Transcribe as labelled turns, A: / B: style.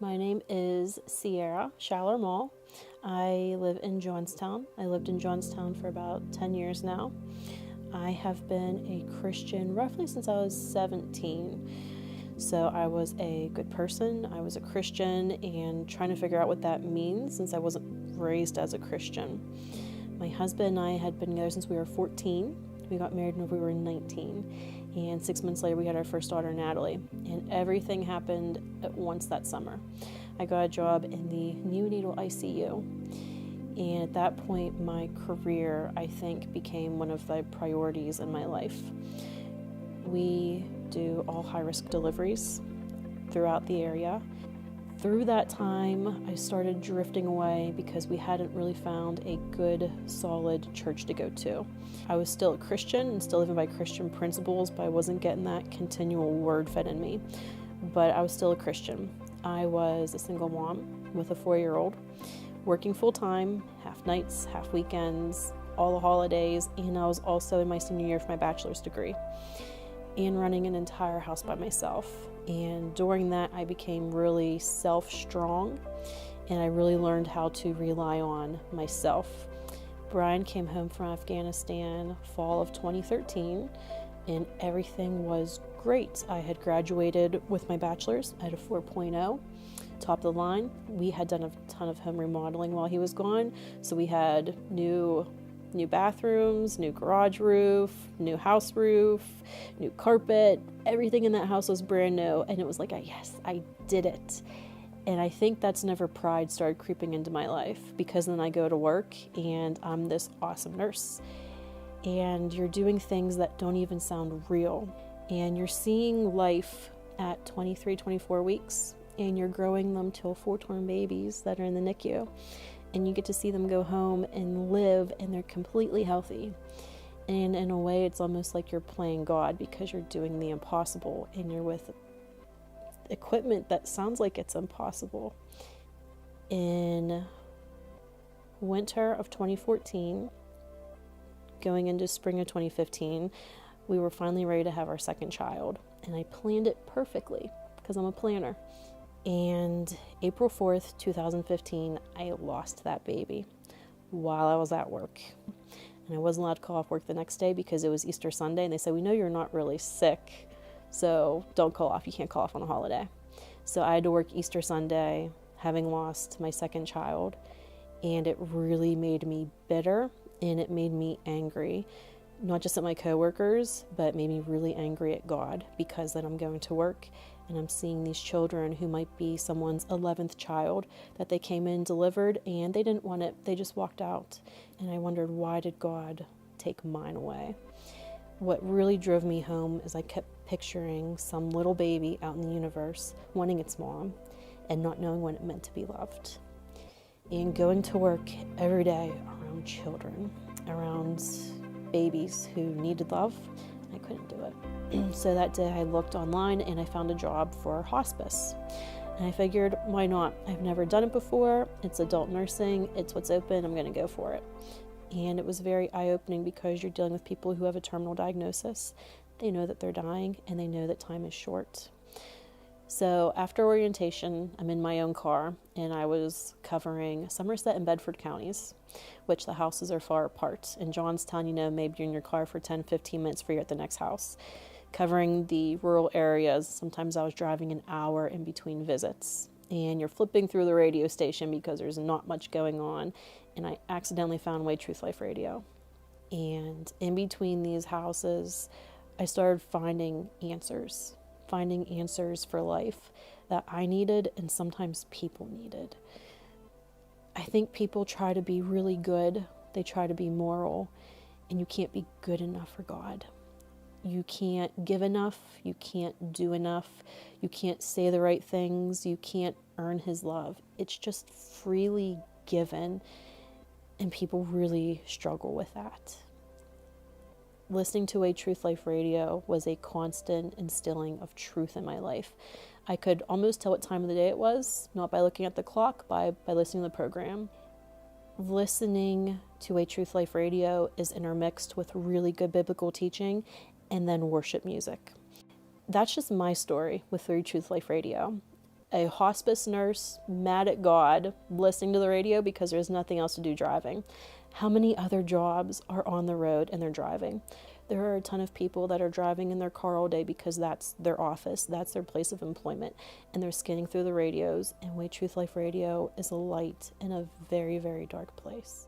A: My name is Sierra Schaller Mall. I live in Johnstown. I lived in Johnstown for about 10 years now. I have been a Christian roughly since I was 17. So I was a good person, I was a Christian, and trying to figure out what that means since I wasn't raised as a Christian. My husband and I had been together since we were 14. We got married when we were 19. And 6 months later, we had our first daughter, Natalie. And everything happened at once that summer. I got a job in the neonatal ICU. And at that point, my career, I think, became one of the priorities in my life. We do all high-risk deliveries throughout the area. Through that time, I started drifting away because we hadn't really found a good, solid church to go to. I was still a Christian and still living by Christian principles, but I wasn't getting that continual word fed in me. But I was still a Christian. I was a single mom with a 4-year-old, working full-time, half nights, half weekends, all the holidays, and I was also in my senior year for my bachelor's degree, and running an entire house by myself. And during that, I became really self-strong, and I really learned how to rely on myself. Brian came home from Afghanistan fall of 2013, and everything was great. I had graduated with my bachelor's. I had a 4.0, top of the line. We had done a ton of home remodeling while he was gone, so we had new bathrooms, new garage roof, new house roof, new carpet. Everything in that house was brand new, and it was like, yes, I did it. And I think that's whenever pride started creeping into my life, because then I go to work and I'm this awesome nurse, and you're doing things that don't even sound real, and you're seeing life at 23, 24 weeks, and you're growing them till full-term babies that are in the NICU. And you get to see them go home and live, and they're completely healthy. And in a way, it's almost like you're playing God, because you're doing the impossible, and you're with equipment that sounds like it's impossible. In winter of 2014, going into spring of 2015, we were finally ready to have our second child. And I planned it perfectly, because I'm a planner. And April 4th, 2015, I lost that baby while I was at work. And I wasn't allowed to call off work the next day because it was Easter Sunday. And they said, we know you're not really sick, so don't call off. You can't call off on a holiday. So I had to work Easter Sunday, having lost my second child. And it really made me bitter, and it made me angry. Not just at my coworkers, but made me really angry at God, because then I'm going to work and I'm seeing these children who might be someone's 11th child that they came in, delivered, and they didn't want it. They just walked out. And I wondered, why did God take mine away? What really drove me home is I kept picturing some little baby out in the universe wanting its mom and not knowing what it meant to be loved. And going to work every day around children, around babies who needed love, I couldn't do it. So that day I looked online and I found a job for hospice. And I figured, why not? I've never done it before. It's adult nursing. It's what's open. I'm going to go for it. And it was very eye-opening, because you're dealing with people who have a terminal diagnosis. They know that they're dying, and they know that time is short. So after orientation, I'm in my own car, and I was covering Somerset and Bedford counties, which the houses are far apart. In Johnstown, maybe you're in your car for 10, 15 minutes before you're at the next house. Covering the rural areas, sometimes I was driving an hour in between visits. And you're flipping through the radio station because there's not much going on. And I accidentally found Way Truth Life Radio. And in between these houses, I started finding answers for life that I needed, and sometimes people needed. I think people try to be really good. They try to be moral, and you can't be good enough for God. You can't give enough. You can't do enough. You can't say the right things. You can't earn his love. It's just freely given, and people really struggle with that. Listening to Way Truth Life Radio was a constant instilling of truth in my life. I could almost tell what time of the day it was, not by looking at the clock, by listening to the program. Listening to Way Truth Life Radio is intermixed with really good biblical teaching and then worship music. That's just my story with Way Truth Life Radio. a hospice nurse mad at God listening to the radio because there's nothing else to do driving. How many other jobs are on the road and they're driving? There are a ton of people that are driving in their car all day because that's their office, that's their place of employment, and they're scanning through the radios. And Way Truth Life Radio is a light in a very, very dark place.